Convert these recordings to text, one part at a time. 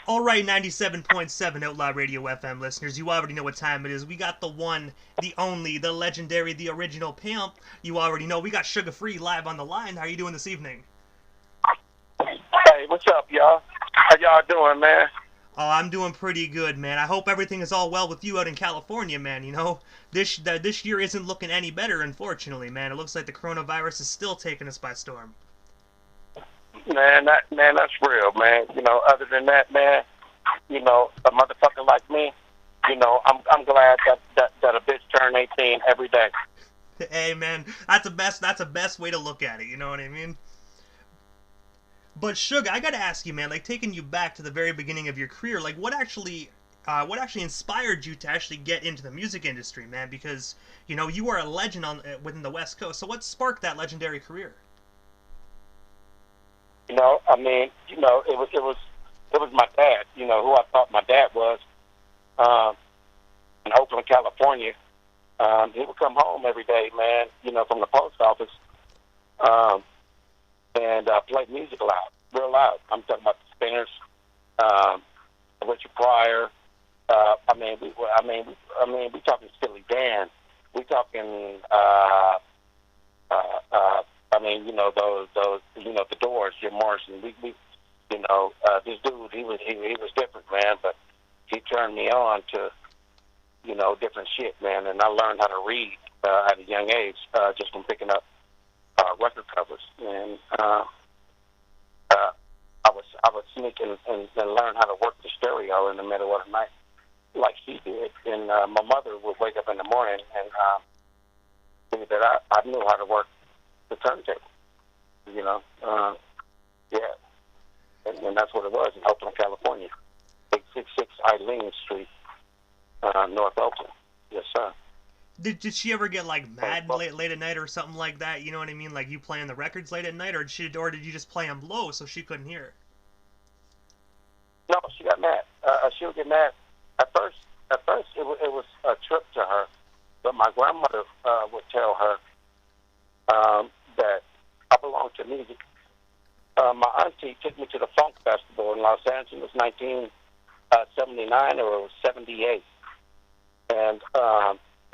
All right, 97.7 Outlaw Radio FM listeners, you already know what time it is. We got the one, the only, the legendary, the original Pimp. You already know we got Sugar Free live on the line. How are you doing this evening? Hey, what's up, y'all? How y'all doing, man? Oh, I'm doing pretty good, man. I hope everything is all well with you out in California, man. You know, this year isn't looking any better, unfortunately, man. It looks like the coronavirus is still taking us by storm. That's real, man. Other than that, man, a motherfucker like me, I'm glad that a bitch turned 18 every day. Hey, man, that's the best way to look at it. You know what I mean? But Suge, I gotta ask you, man, like taking you back to the very beginning of your career, like what actually inspired you to actually get into the music industry, man? Because you are a legend on within the West Coast. So what sparked that legendary career? It was my dad. Who I thought my dad was. Um, in Oakland, California. He would come home every day, man. From the post office, um, and play music loud, real loud. I'm talking about the Spinners, um, Richard Pryor. We talking Steely Dan. We talking. The Doors, Jim Morrison. This dude, he was different, man. But he turned me on to different shit, man. And I learned how to read at a young age, just from picking up record covers. And I would sneak and learn how to work the stereo in the middle of the night, like he did. And my mother would wake up in the morning and see that I knew how to work the turntable. You know, yeah, and that's what it was in Oakland, California, 866 Eileen Street, North Oakland. Yes, sir. Did she ever get like mad late at night or something like that? You know what I mean? Like you playing the records late at night, or did you just play them low so she couldn't hear? No, she got mad. She would get mad. At first, it was a trip to her, but my grandmother would tell her that I belong to music. My auntie took me to the Funk Festival in Los Angeles, 1979 or 78, and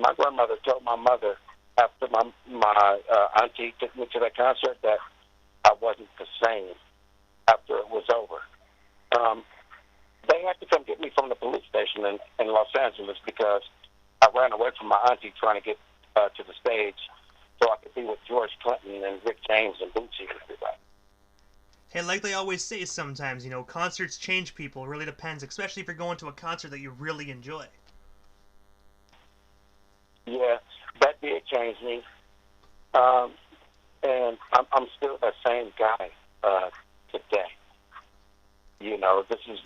my grandmother told my mother after my auntie took me to that concert that I wasn't the same after it was over. They had to come get me from the police station in Los Angeles because I ran away from my auntie trying to get to the stage so I could be with George Clinton and Rick James and Bootsy and everybody. Hey, like they always say sometimes, concerts change people. It really depends, especially if you're going to a concert that you really enjoy. Yeah, that did change me, um, and I'm still that same guy today. This is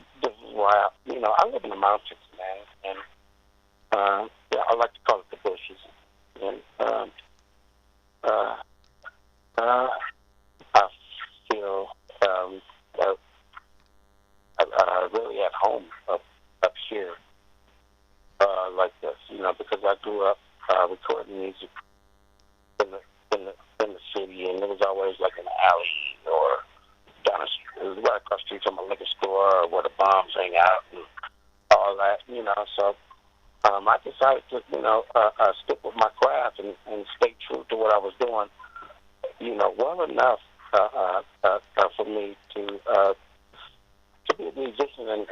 why I live in the mountains, man, and yeah, I like to call it the bushes, and uh, uh, I feel uh, really at home up here like this, because I grew up recording music in the city, and it was always like in the alley or down the street, it was right across the street from a liquor store or where the bombs hang out and all that, So I decided to, stick with my craft and stay true to what I was doing, well enough for me to be a musician and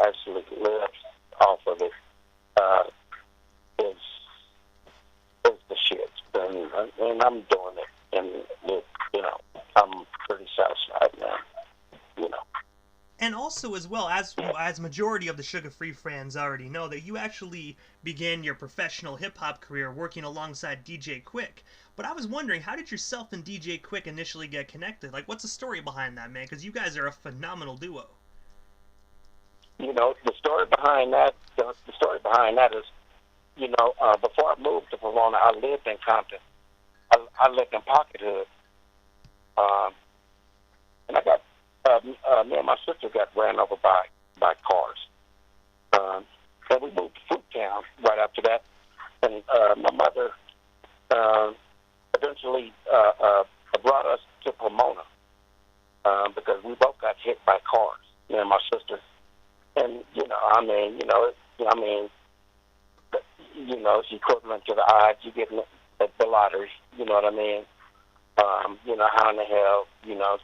actually live off of it is is the shit, and I'm doing it, and I'm pretty satisfied now, you know. And also, as well as majority of the Sugar Free fans already know, that you actually began your professional hip hop career working alongside DJ Quick. But I was wondering, how did yourself and DJ Quick initially get connected? Like, what's the story behind that, man? Because you guys are a phenomenal duo. The story behind that is, before I moved to Verona, I lived in Compton. I lived in Pocket Hood, um, and me and my sister got ran over by cars. And we moved to Fruit Town right after that, and my mother uh, eventually brought us to Pomona because we both got hit by cars, me and my sister. and I mean, it's equivalent to the odds you get at the lottery. You know what I mean? How in the hell,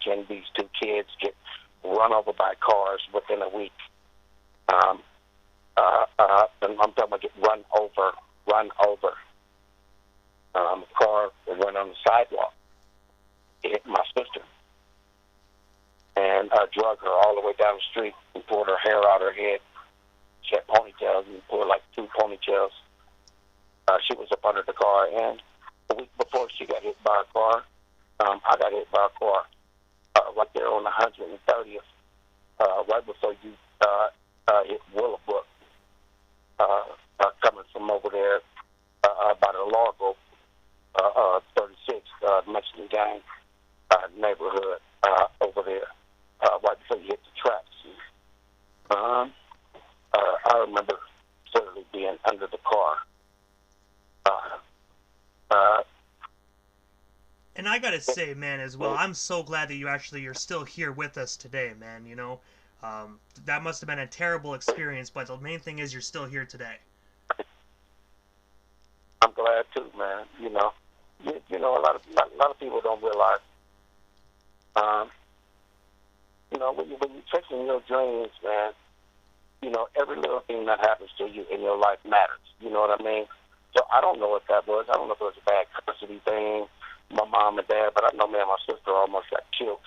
can these two kids get run over by cars within a week? And I'm talking about get run over. A car went on the sidewalk. It hit my sister and drug her all the way down the street and pulled her hair out of her head. She had ponytails and pulled like two ponytails. She was up under the car, and a week before she got hit by a car, I got hit by a car right there on 130th, right before you hit Willowbrook, coming from over there by the Largo 36 Mexican gang neighborhood over there, right before you hit the tracks. I remember certainly being under the car. And I gotta say, man, as well, I'm so glad that you're still here with us today, man. That must have been a terrible experience, but the main thing is you're still here today. I'm glad too, man. A lot of people don't realize, when you're chasing your dreams, man, every little thing that happens to you in your life matters. You know what I mean? So I don't know what that was. I don't know if it was a bad custody thing, my mom and dad, but I know me and my sister almost got killed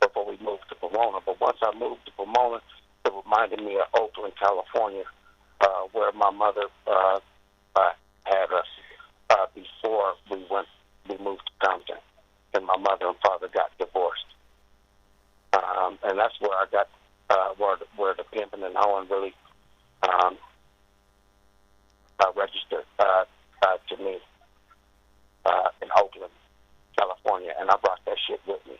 before we moved to Pomona. But once I moved to Pomona, it reminded me of Oakland, California, where my mother had us before we moved to Compton, and my mother and father got divorced. And that's where I got where the pimping and hoeing really registered to me in Oakland, California, and I brought that shit with me.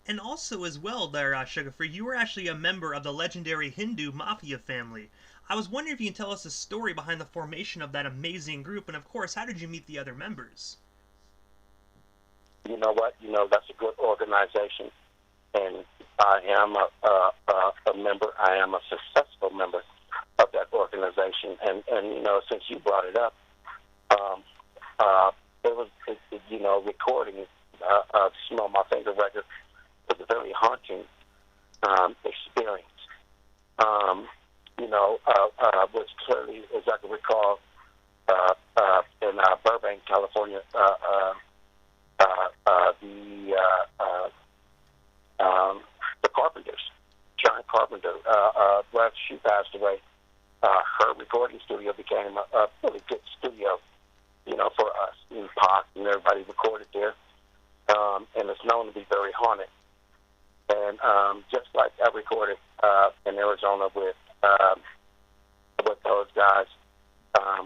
And also as well there, Sugar Free, you were actually a member of the legendary Hindu Mafia family. I was wondering if you can tell us the story behind the formation of that amazing group, and of course, how did you meet the other members? You know what? That's a good organization, and I am a member. I am a successful member of that organization, and since you brought it up, recording Smell My Finger record was a very haunting experience. Which clearly, as I can recall, in Burbank, California, the Carpenters, John Carpenter, after she passed away, her recording studio became a really good studio, for us. And Pac and everybody recorded there, and it's known to be very haunted. And just like I recorded in Arizona with those guys, I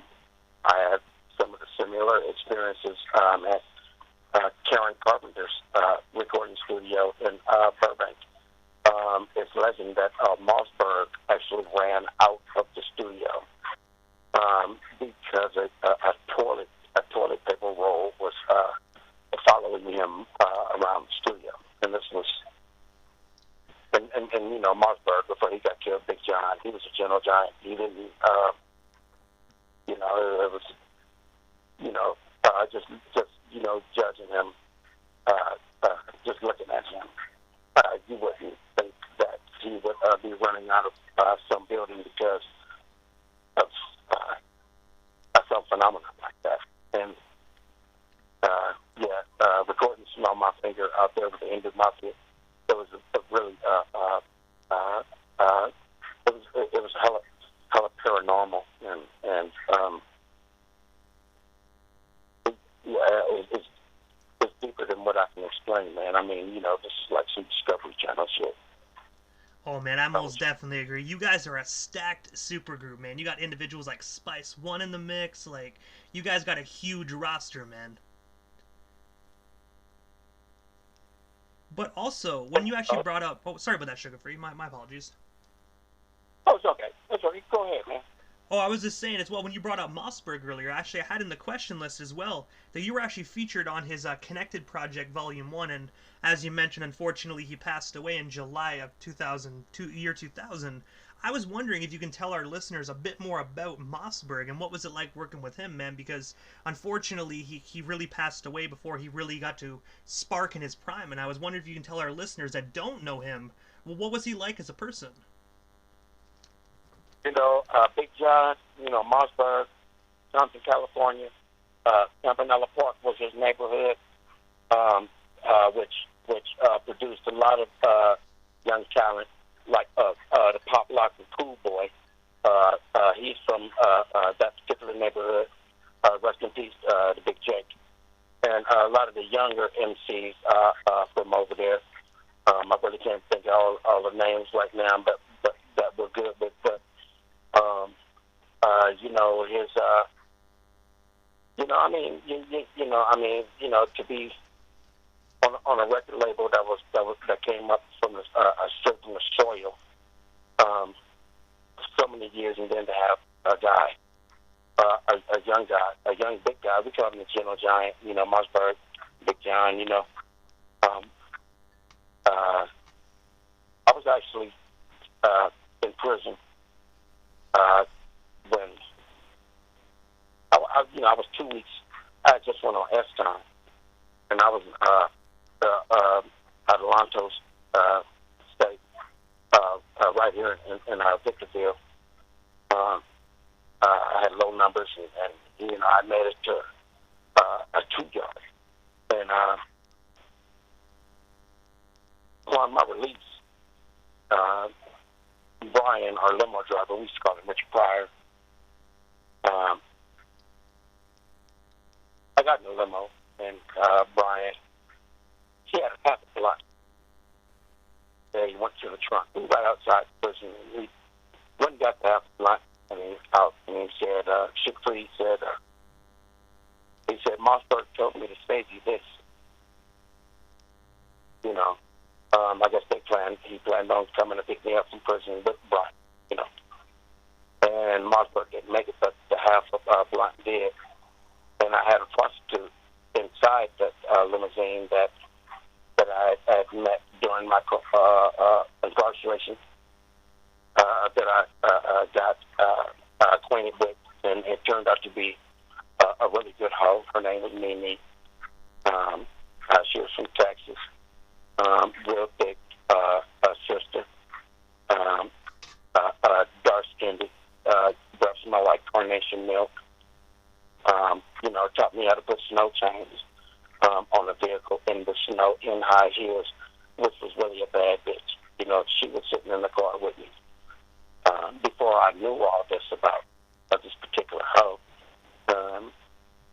had some of the similar experiences at Karen Carpenter's recording studio in Burbank. It's legend that Mossberg actually ran out of the studio because a toilet paper roll was following him around the studio, and this was. And Mossberg, before he got killed, Big John, he was a gentle giant. He didn't, it was, just judging him, just looking at him, you wouldn't think that he would be running out of some building because of some phenomenon like that. And, recording Smell My Finger out there with the Hindu Mafia, it was a really, it was hella paranormal, and it's deeper than what I can explain, man. I mean, this is like some Discovery Channel shit. Oh man, I most definitely agree. You guys are a stacked supergroup, man. You got individuals like Spice One in the mix. Like, you guys got a huge roster, man. But also, when you actually brought up... Oh, sorry about that, Sugar Free. My apologies. Oh, it's okay. It's okay. Go ahead, man. Oh, I was just saying as well, when you brought up Mossberg earlier, actually, I had in the question list as well that you were actually featured on his Connected Project Volume 1, and as you mentioned, unfortunately, he passed away in July of 2000. I was wondering if you can tell our listeners a bit more about Mossberg and what was it like working with him, man, because unfortunately, he really passed away before he really got to spark in his prime, and I was wondering if you can tell our listeners that don't know him, well, what was he like as a person? Big John, Mossberg, Compton, California. Campanella Park was his neighborhood, which produced a lot of young talent, like the pop locker Cool Boy. He's from that particular neighborhood. Rest in peace, the Big Jake. And a lot of the younger MCs from over there. I really can't think of all the names right now, but that were good. But his to be on a record label that came up from straight from the soil, so many years, and then to have a guy, a young guy, a young big guy. We call him the Gentle Giant. Mossberg, Big John. I was actually in prison when I was 2 weeks. I just went on S time, and I was Adelantos State, right here in Victorville. I had low numbers, and I made it to a 2 yard, and upon my release, Brian, our limo driver, we used to call him Richard Pryor. I got in the limo, and Brian, he had a packet lot. And he went to the trunk. We were right outside the prison. And he went and got the half blunt, and he out. And he said, shook free. He said, Mossberg told me to save you this. I guess he planned on coming to pick me up from prison with Brian, And Mossberg didn't make it, but the half of blunt did. And I had a prostitute inside that limousine that I had met during my incarceration, that I got acquainted with, and it turned out to be a really good hoe. Her name was Mimi. She was from Texas, real thick sister, dark-skinned, breath smelled like carnation milk. Taught me how to put snow chains on a vehicle in the snow in high heels, which was really a bad bitch. She was sitting in the car with me. Before I knew all this about this particular hoe,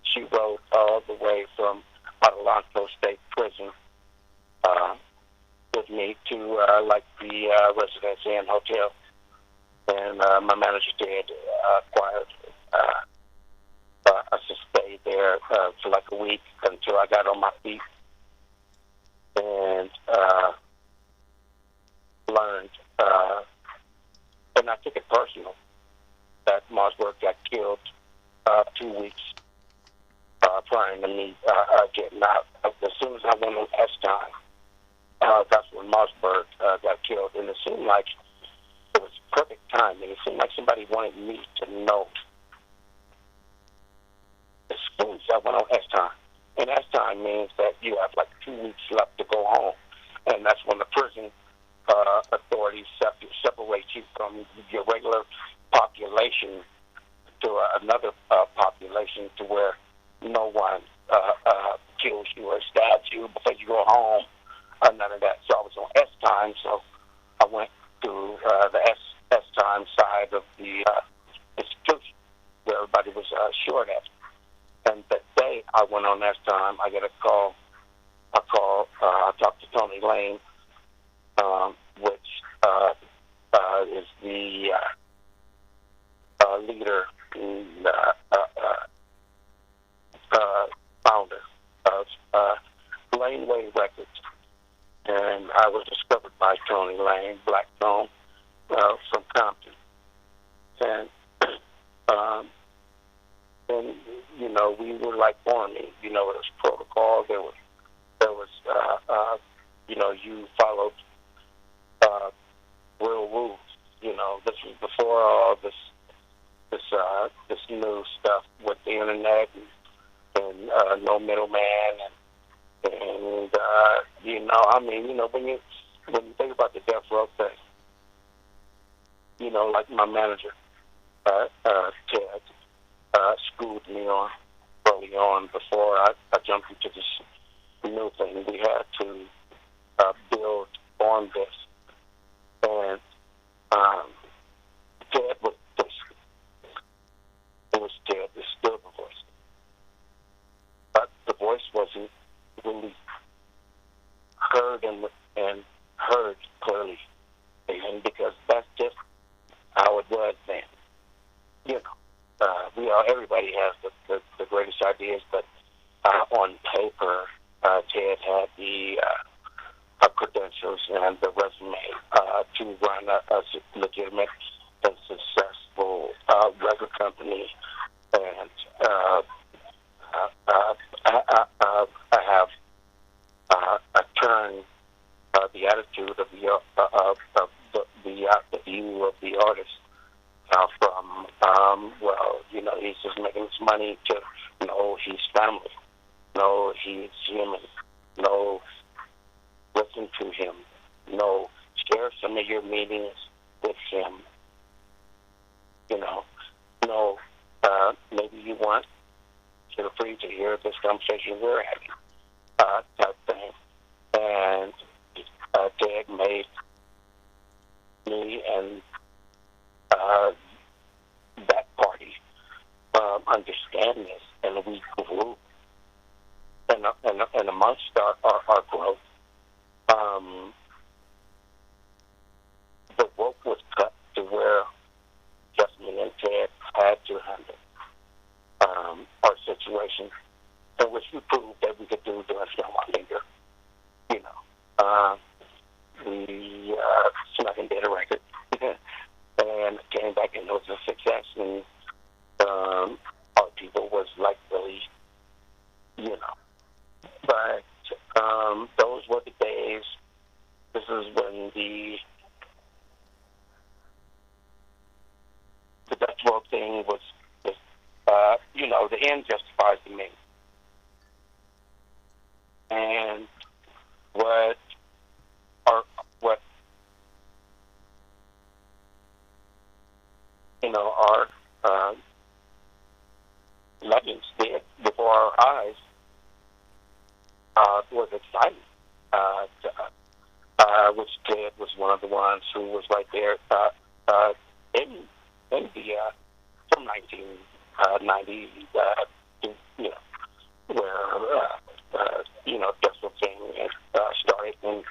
she rode all the way from Adelanto State Prison with me to the Residency Inn Hotel, and my manager did acquired us to stay there for like a week until I got on my feet and learned, and I took it personal that Mossberg got killed 2 weeks prior to me getting out. As soon as I went on S time, that's when Mossberg got killed, and it seemed like it was perfect timing. It seemed like somebody wanted me to know as soon as I went on S time. And S time means that you have like 2 weeks left to go home, and that's when the prison authorities separate you from your regular population to another population, to where no one kills you or stabs you before you go home. None of that. So I was on S time, so I went to the S time side of the institution where everybody was short at. And that day I went on S time, I get a call. I talked to Tony Lane, which is the leader and founder of Laneway Records. And I was discovered by Tony Lane, Black Tone, from Compton. And like for me. You know, there was protocol. There was you know, you followed real rules. You know, this was before all this new stuff with the internet and no middleman and you know, I mean, you know, when you think about the death row thing, you know, like my manager, Ted, schooled me on early on before I jumped into this new thing. We had to build on this, and Ted was this. It was Ted. It's still the voice, but the voice wasn't really heard and heard clearly, and because that's just how it was then. You know, everybody has the greatest ideas, but on paper, Ted had the credentials and the resume to run a legitimate and successful record company, and I have turned the attitude of the view of the artist from well, you know, he's just making his money to no, he's family, no, he's human, no, listen to him, no, share some of your meetings with him, you know, no, maybe you want feel free to hear this conversation we're having, type thing. And Ted made me and that party understand this, and we grew. And amongst our growth, the rope was cut to where just me and Ted had to handle our situation, in which we proved that we could do during Film Finger. You know, we snuck and did a record, and came back and it was a success. And our people was like really, you know. But those were the days. This is when the Death Row thing was you know, the end justifies the means. And what you know, our legends did before our eyes was exciting. Which Ted was one of the ones who was right there in the from 1990, you know, where you know, Death Row thing started, and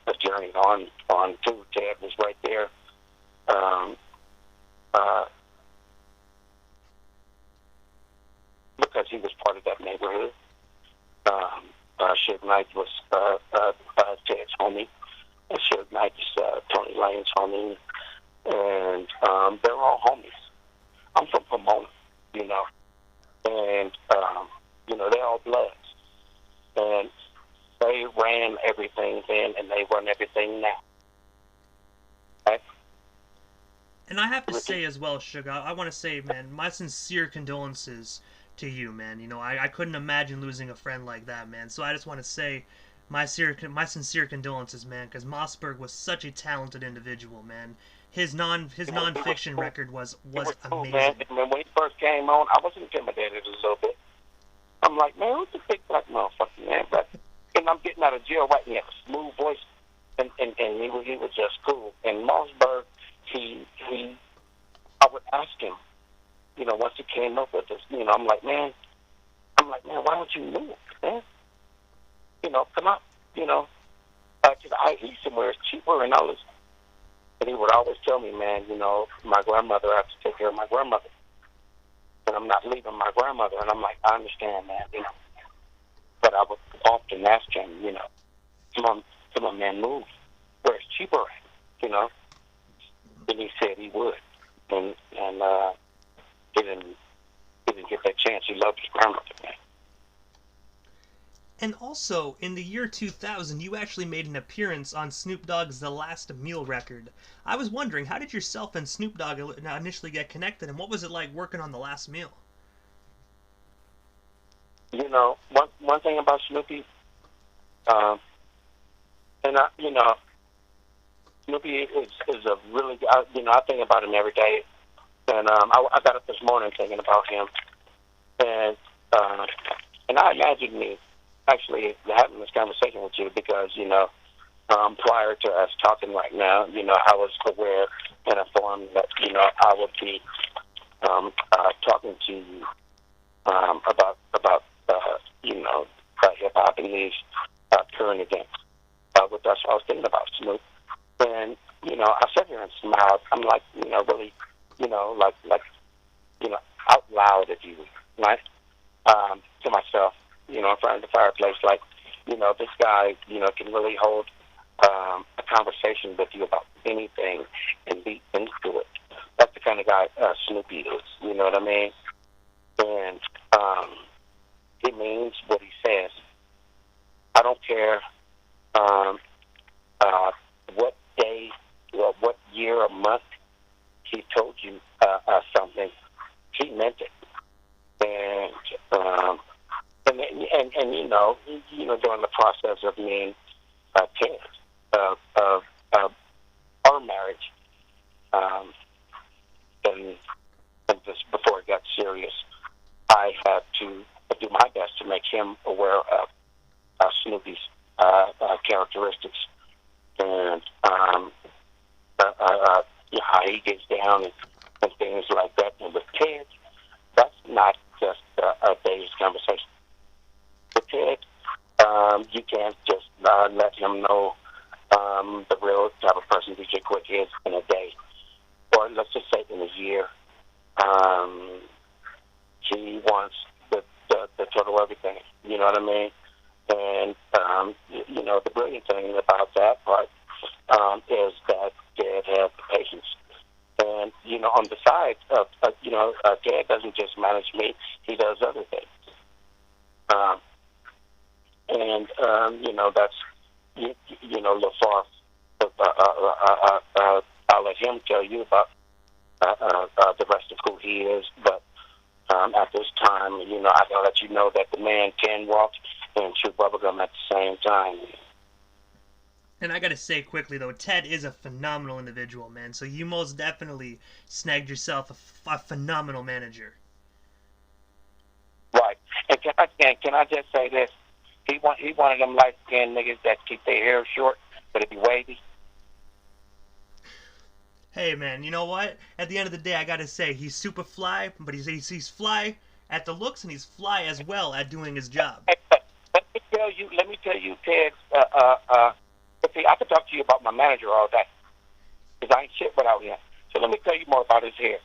the journey on to Ted was right there. Because he was part of that neighborhood. Suge Knight was Ted's homie, and Suge Knight is Tony Lane's homie, and they're all homies. I'm from Pomona, you know, and you know, they're all bloods, and they ran everything then, and they run everything now. Right? And I have to say as well, Suga, I want to say, man, my sincere condolences to you, man. You know, I couldn't imagine losing a friend like that, man. So I just want to say my sincere condolences, man, because Mossberg was such a talented individual, man. His non-fiction record was cool, amazing. Man. When he first came on, I was intimidated a little bit. I'm like, man, who's the big black motherfucker, man? But and I'm getting out of jail right, and he had a smooth voice, and he was just cool. And Mossberg, I would ask him, you know, once he came up with this, you know, I'm like, man, why don't you move, man? You know, come out, you know, to the IE somewhere, it's cheaper and all this. And he would always tell me, man, you know, my grandmother, I have to take care of my grandmother. And I'm not leaving my grandmother. And I'm like, I understand, man, you know. But I would often ask him, you know, come on, man, move. Where it's cheaper at, you know. And he said he would. And he didn't he didn't get that chance. He loved his grandmother, man. And also, in the year 2000, you actually made an appearance on Snoop Dogg's The Last Meal record. I was wondering, how did yourself and Snoop Dogg initially get connected, and what was it like working on The Last Meal? You know, one thing about Snoopy, and Snoopy is a really, I think about him every day, and I got up this morning thinking about him, and I imagine me actually having this conversation with you because prior to us talking right now, I was aware and informed that I would be talking to you about hip hop and these current events. But that's what I was thinking about, Snoop. And I sat here and smiled. I'm like, really, out loud, if you will, right? To myself, in front of the fireplace, like, this guy, can really hold a conversation with you about anything and be into it. That's the kind of guy Snoopy is. You know what I mean? And he means what he says. I don't care what day or what year or month he told you something. He meant it. And during the process of being Ted, of our marriage, and just before it got serious, I had to do my best to make him aware of Snoopy's characteristics and how he gets down and things like that. And with Ted, that's not just a day's conversation. With Ted, you can't just let him know the real type of person DJ Quick is in a day, or let's just say in a year. He wants the total everything. You know what I mean? And the brilliant thing about that part is that Dad has the patience. And on the side of Dad doesn't just manage me; he does other things. That's LaFar. I'll let him tell you about the rest of who he is, but at this time, I can let you know that the man can walk and chew bubblegum at the same time. And I gotta say quickly though, Ted is a phenomenal individual, man. So you most definitely snagged yourself a phenomenal manager. Right. And can I just say this? He one of them light skinned niggas that keep their hair short, but it be wavy. Hey man, you know what? At the end of the day, I gotta say he's super fly, but he's fly at the looks and he's fly as well at doing his job. Hey, let me tell you, Ted. See, I could talk to you about my manager all day, because I ain't shit without him. So let me tell you more about his hair.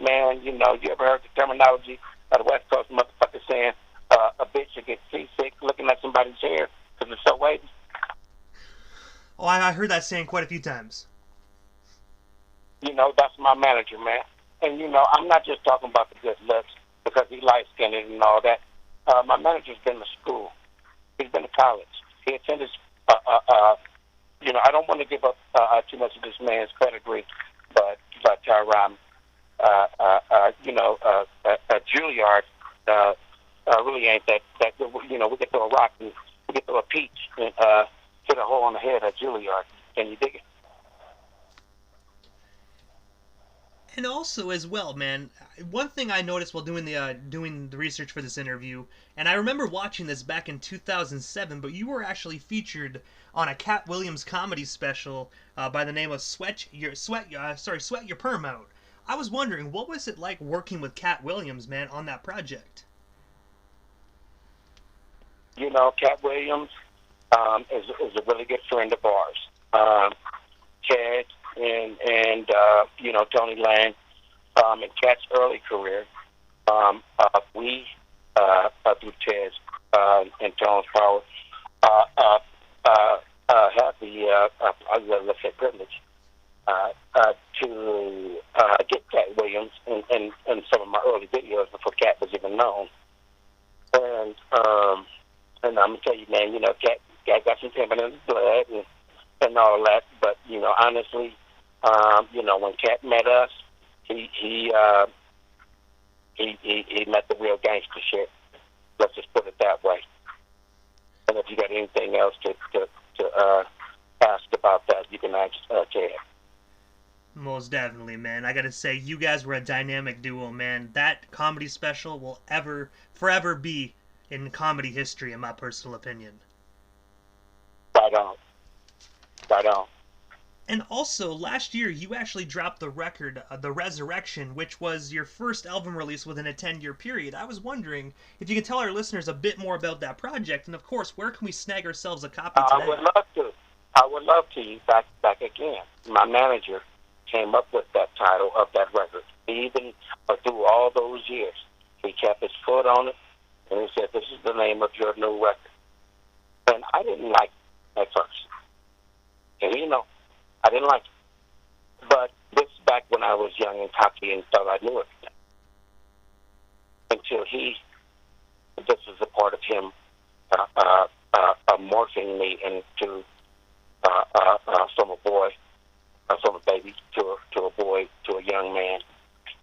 Man, you ever heard the terminology of the West Coast motherfucker saying a bitch should get seasick looking at somebody's hair because it's so wavy? Oh, I heard that saying quite a few times. That's my manager, man. And, I'm not just talking about the good looks because he light-skinned and all that. My manager's been to school. He's been to college. He attended, I don't want to give up too much of this man's pedigree, but Juilliard really ain't that good. We could throw a rock and we could throw a peach and hit a hole on the head at Juilliard. Can you dig it? And also, as well, man, one thing I noticed while doing the research for this interview, and I remember watching this back in 2007, but you were actually featured on a Cat Williams comedy special by the name of Sweat Your Perm Out. I was wondering, what was it like working with Cat Williams, man, on that project? Cat Williams is a really good friend of ours. Ted and Tony Lang in Cat's early career, we through Ted's and Tone's power had the let's say privilege to get Cat Williams in some of my early videos before Cat was even known. And I'm gonna tell you, man, you know, Cat got some pimping in his blood and all that. But you know, honestly, you know, when Cat met us, he met the real gangster shit. Let's just put it that way. And if you got anything else to ask about that, you can ask Ted. Most definitely, man. I gotta say, you guys were a dynamic duo, man. That comedy special will forever be in comedy history, in my personal opinion. Right on. Right on. And also, last year, you actually dropped the record, The Resurrection, which was your first album release within a 10-year period. I was wondering if you could tell our listeners a bit more about that project, and of course, where can we snag ourselves a copy today? I would love to. I would love to. Back again. My manager came up with that title of that record. Even through all those years, he kept his foot on it, and he said, "This is the name of your new record." And I didn't like it at first. And you know, I didn't like it. But this is back when I was young and cocky and thought I knew everything. Until this is a part of him morphing me into from a boy, from a baby to a boy, to a young man,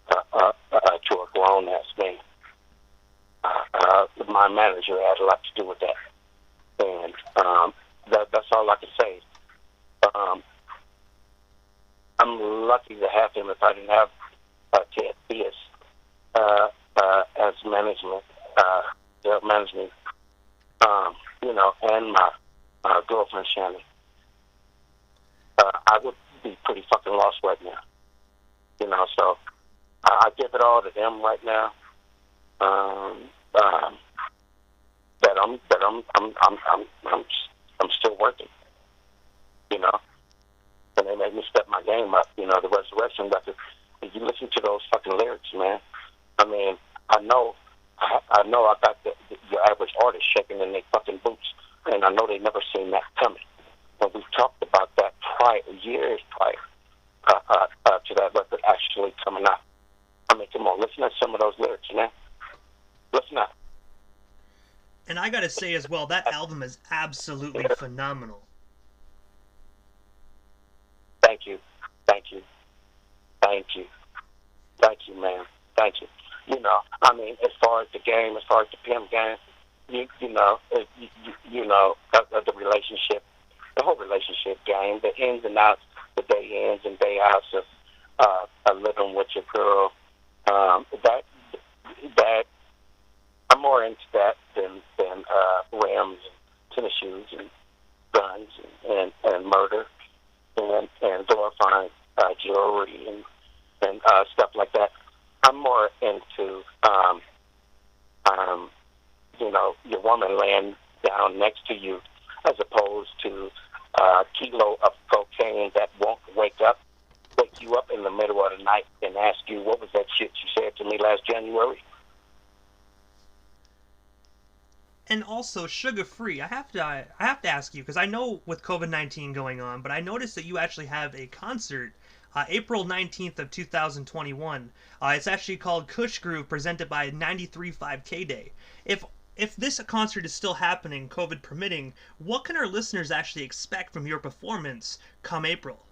to a grown ass man. My manager had a lot to do with that, and that's all I can say. I'm lucky to have him. If I didn't have Ted Bias as management, you know, and my girlfriend Shannon, I would be pretty fucking lost right now. You know, so I give it all to them right now. I'm still working. You know, and they made me step my game up. You know, the Resurrection record. If you listen to those fucking lyrics, man, I mean, I know I got your average artist shaking in their fucking boots, and I know they never seen that coming. And we talked about that years prior to that record actually coming out. I mean, come on, listen to some of those lyrics, man. Listen up. And I gotta say as well, that album is absolutely phenomenal. Thank you, man. Thank you. You know, I mean, as far as the game, as far as the Pimp game, you know, the relationship, the whole relationship game, the ins and outs, the day ins and day outs of living with your girl. That I'm more into that than rims and tennis shoes and guns and murder and glorifying jewelry and stuff like that. I'm more into you know, your woman laying down next to you as opposed to a kilo of cocaine that won't wake you up in the middle of the night and ask you, what was that shit you said to me last January? And also, Sugar Free, I have to ask you, because I know with COVID-19 going on, but I noticed that you actually have a concert April 19th of 2021. It's actually called Kush Groove, presented by 93.5 K-Day. If this concert is still happening, COVID permitting, what can our listeners actually expect from your performance come April?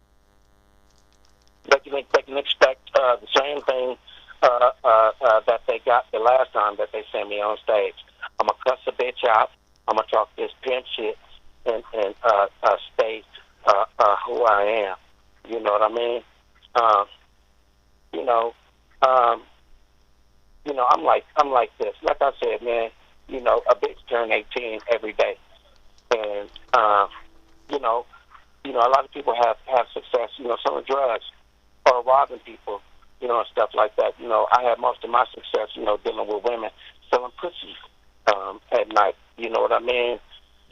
They can expect the same thing that they got the last time that they sent me on stage. I'm going to cuss a bitch out. I'm going to talk this pimp shit and state who I am. You know what I mean? I'm like this. Like I said, man, you know, a bitch turn 18 every day. And, a lot of people have success, you know, selling drugs or robbing people, you know, and stuff like that. You know, I had most of my success, you know, dealing with women selling pussy at night. You know what I mean?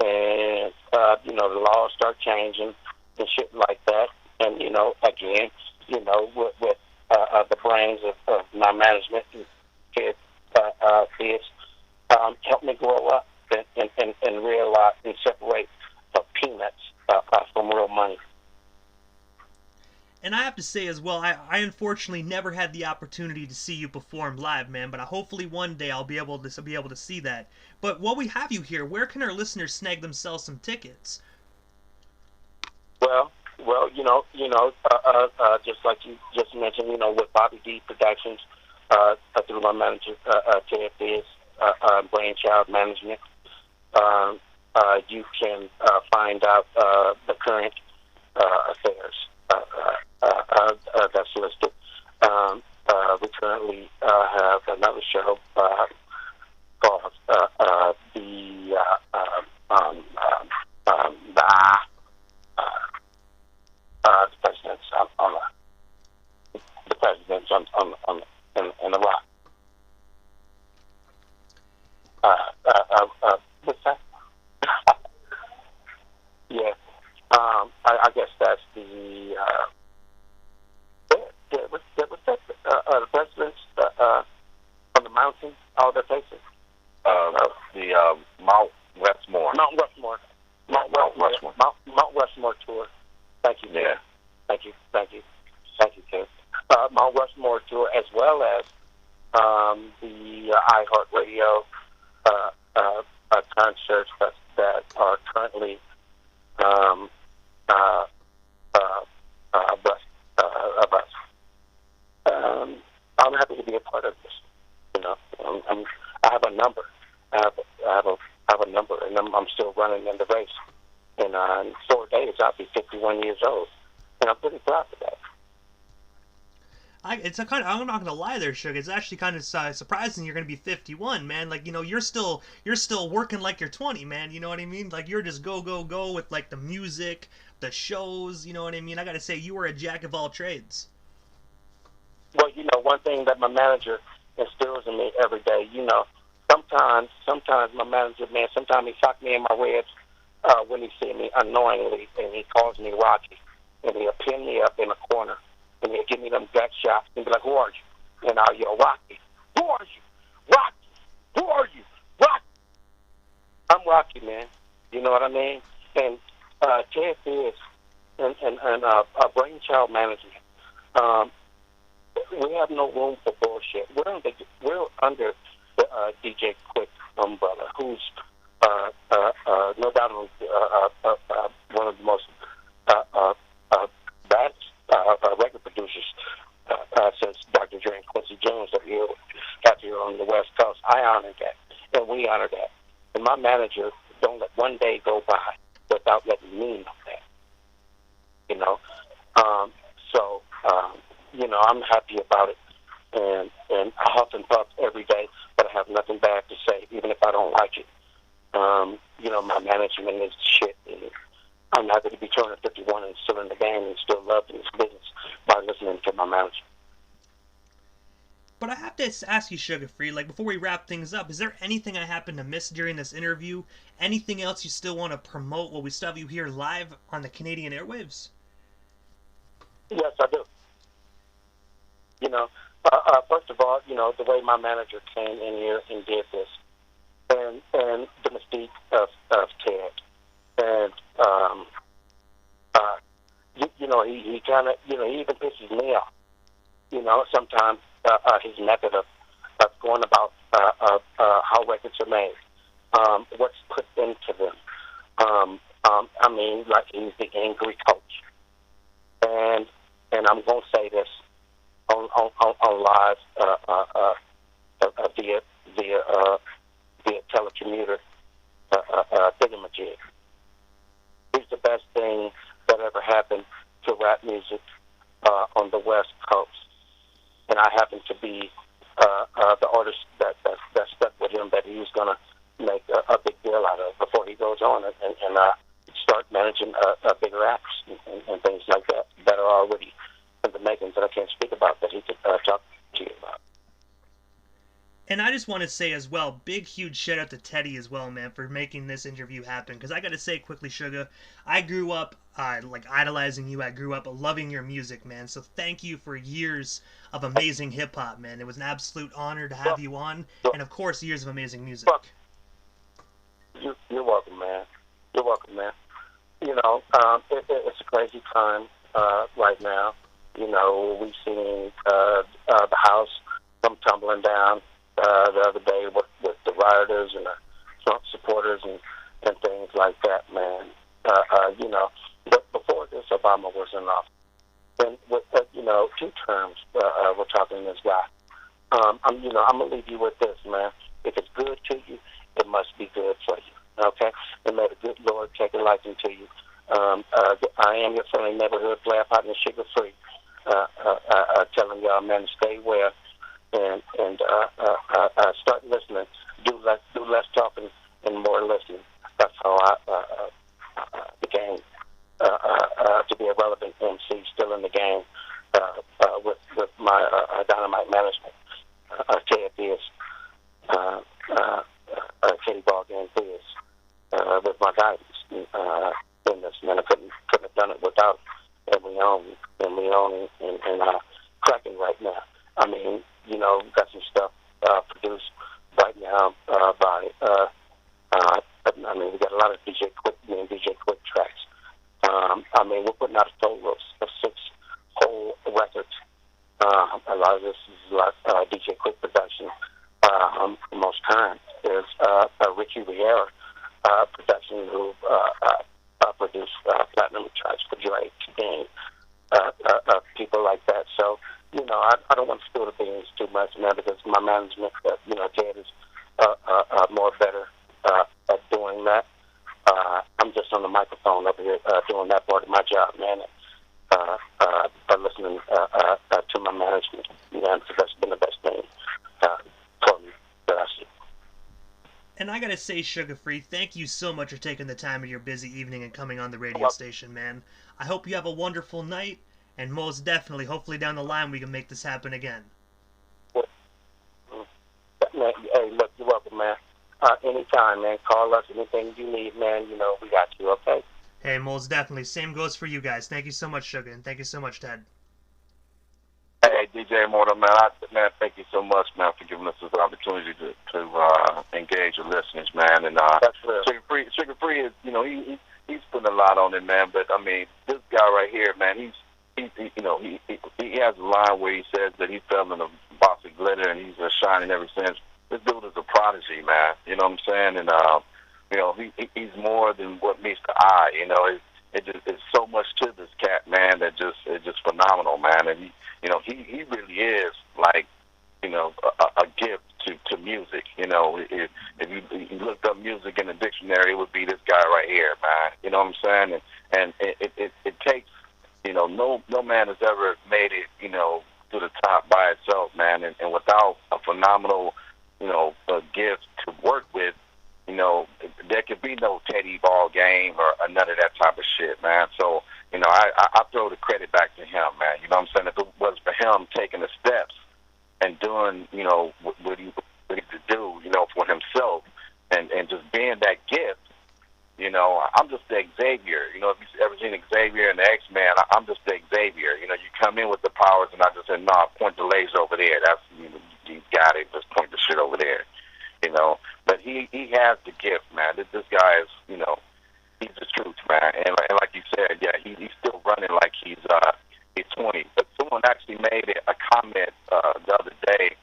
And, the laws start changing and shit like that. And, you know, again, you know, with the brains of my management and kids, helped me grow up and realize and separate peanuts from real money. And I have to say as well, I unfortunately never had the opportunity to see you perform live, man. But hopefully one day I'll be able to see that. But while we have you here, where can our listeners snag themselves some tickets? Well, just like you just mentioned, with Bobby D Productions, through my manager, Ted Biz, Brainchild Management, you can find out the current affairs that's listed. We currently have another show called the president's the president's in the rock. What's that? Yeah. I guess that's the what's that? The president's on the mountain, all their faces. The Mount Westmore. Mount Westmore. Mount Westmore tour. Thank you. Yeah. Thank you, Ted. Mount Westmore tour, as well as the iHeartRadio concerts that are currently of us. I'm happy to be a part of this. I have a number. I have a number, and I'm still running in the race. And in 4 days, I'll be 51 years old, and I'm pretty proud of that. I'm not gonna lie there, Suge. It's actually kind of surprising you're gonna be 51, man. Like, you're still working like you're 20, man. You know what I mean? Like, you're just go with like the music, the shows. You know what I mean? I gotta say, you were a jack of all trades. Well, one thing that my manager instills in me every day. Sometimes my manager, man, sometimes he sock me in my ribs when he see me unknowingly, and he calls me Rocky, and he'll pin me up in a corner, and he'll give me them gut shots, and be like, "Who are you?" And I'll yell, "Rocky, who are you? Rocky, who are you? Rocky." I'm Rocky, man. You know what I mean? And Ted is and Brainchild Management. We have no room for bullshit. We're under the DJ Quick umbrella, who's no doubt one of the most baddest record producers since Dr. Dre and Quincy Jones got here on the West Coast. I honor that, and we honor that. And my manager don't let one day go by without letting me know that. I'm happy about it, and I huff and puff every day, but I have nothing bad to say, even if I don't like it. My management is shit. And I'm happy to be turning 51 and still in the game and still loving this business by listening to my manager. But I have to ask you, Sugar Free, like, before we wrap things up, is there anything I happened to miss during this interview? Anything else you still want to promote while we still have you here live on the Canadian airwaves? Yes, I do. First of all, the way my manager came in here and did this, and the mystique of Ted, and he kind of, he even pisses me off. Sometimes his method of going about how records are made, what's put into them. Like he's the angry coach, and I'm gonna say this on live via telecommuter thingamajig. He's the best thing that ever happened to rap music on the West Coast, and I happen to be the artist that stuck with him, that he's gonna make a big deal out of before he goes on and start managing bigger acts and things like that are already in the makings that I can't speak about, that he could talk to you about. And I just want to say as well, big, huge shout out to Teddy as well, man, for making this interview happen. Because I got to say quickly, Suga, I grew up idolizing you. I grew up loving your music, man. So thank you for years of amazing hip hop, man. It was an absolute honor to have you on, and of course, years of amazing music. You're welcome, man. You're welcome, man. It's a crazy time right now. You know, we've seen the house come tumbling down the other day with the rioters and the Trump supporters and things like that, man. You know, but before this, Obama was in office. And with, you know, 2 terms, we're talking this guy. You know, I'm gonna leave you with this, man. If it's good to you, it must be good for you. Okay, and may the good Lord take a liking to you. I am your friendly neighborhood player, partner, sugar free. Telling y'all, man, to stay well and start listening. Do less talking and more listening. That's how I became to be a relevant MC, still in the game with my dynamite management. Ted Biz, Teddy Ball Game Biz, with my guidance in this, man. I couldn't have done it without it. And we own and cracking right now. I mean, you know, got some stuff produced right now by I mean, we got a lot of DJ Quick tracks. I mean, we're putting out a total of 6 whole records. A lot of this is DJ Quick production. Most times there's Ricky Riera production who produced platinum tracks for Drake, Game, people like that. So, you know, I don't want to spill the beans too much, man, because my management, you know, Ted is more better at doing that. I'm just on the microphone over here doing that part of my job, man. Listening to my management, man, because that's been the best thing for me that I see. And I gotta say, Sugar Free, thank you so much for taking the time of your busy evening and coming on the radio station, man. I hope you have a wonderful night, and most definitely, hopefully down the line, we can make this happen again. Man, hey, look, you're welcome, man. Anytime, man. Call us, anything you need, man. You know, we got you, okay? Hey, most definitely. Same goes for you guys. Thank you so much, Sugar, and thank you so much, Ted. Hey, DJ Mortal, man, thank you so much, man, for giving us this opportunity to engage with listeners, man. And Sugar Free is, you know, he's putting a lot on it, man. But I mean, this guy right here, man, he has a line where he says that he fell in a box of glitter and he's shining ever since. This dude is a prodigy, man. You know what I'm saying? And you know, he's more than what meets the eye. You know, it's so much to this cat, man. That it's just phenomenal, man. And he really is like, you know, a gift to music. You know, if you looked up music in the dictionary, it would be this guy right here, man. You know what I'm saying? And it takes, you know, no man has ever made it, you know, to the top by itself, man. And without a phenomenal, you know, a gift to work with, you know, there could be no Teddy Ball Game or none of that type of shit, man. So, you know, I throw the credit back to him, man. You know what I'm saying? If it was for him taking the steps and doing, you know, what he to do, you know, for himself and just being that gift, you know, I'm just the Xavier. You know, if you've ever seen Xavier and the X-Men, I'm just the Xavier. You know, you come in with the powers and I just say, no, point the laser over there. That's, you got it. Just point the shit over there. You know, but he has the gift, man. This guy is, you know, he's the truth, man. And like you said, yeah, he's still running like he's 20. But someone actually made a comment the other day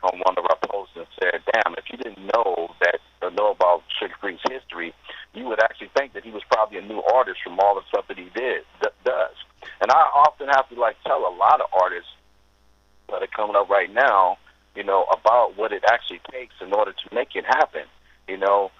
on one of our posts and said, damn, if you didn't know know about Sugar Free's history, you would actually think that he was probably a new artist from all the stuff that he does. And I often have to like tell a lot of artists that are coming up right now, you know, about what it actually takes in order to make it happen. You know,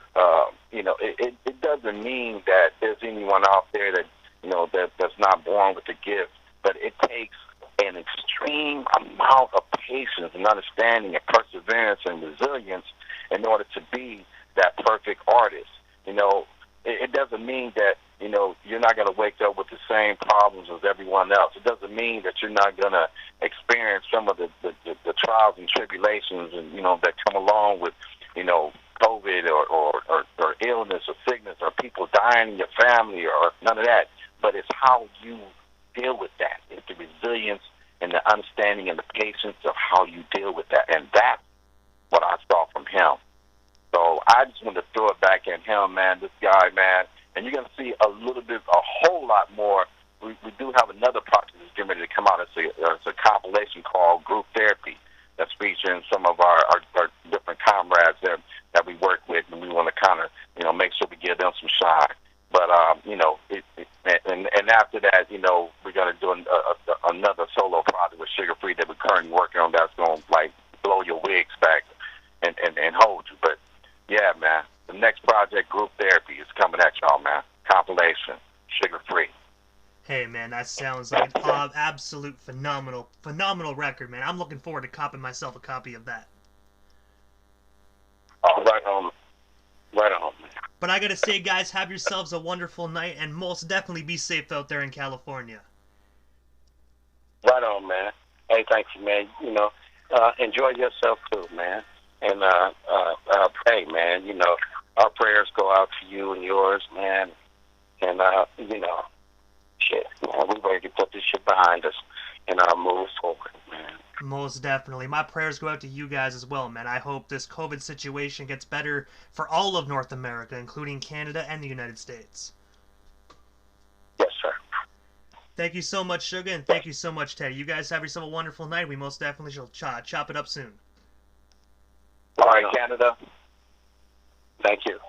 it doesn't mean that there's anyone out there that, you know, that's not born with the gift, but it takes an extreme amount of patience and understanding and perseverance and resilience in order to be that perfect artist. You know, it doesn't mean that, you know, you're not going to wake up with the same problems as everyone else. It doesn't mean that you're not going to experience some of the trials and tribulations and, you know, that come along with, you know, COVID or illness or sickness or people dying in your family or none of that. But it's how you deal with that. It's the resilience and the understanding and the patience of how you deal with that. And that's what I saw from him. So I just want to throw it back at him, man, this guy, man. And you're going to see a whole lot more we do have another project that's getting ready to come out. It's a compilation called Group Therapy that's featuring some of our different comrades there that we work with, and we want to kind of, you know, make sure we give them some shine. But, you know, and after that, you know, we're going to do another solo project with Sugar Free that we're currently working on that's going to, like, blow your wigs back and hold you. But, yeah, man, the next project, Group Therapy, is coming at y'all, man. Compilation, Sugar Free. Hey, man, that sounds like an absolute phenomenal record, man. I'm looking forward to copping myself a copy of that. Oh, right on. Right on, man. But I gotta say, guys, have yourselves a wonderful night, and most definitely be safe out there in California. Right on, man. Hey, thank you, man. You know, enjoy yourself too, man. And hey, man, you know, our prayers go out to you and yours, man. And you know, shit, man, we ready to put this shit behind us and move forward, man. Most definitely. My prayers go out to you guys as well, man. I hope this COVID situation gets better for all of North America, including Canada and the United States. Yes, sir. Thank you so much, Suga, and thank you so much, Teddy. You guys have yourself a wonderful night. We most definitely shall chop it up soon. All right, Canada. Thank you.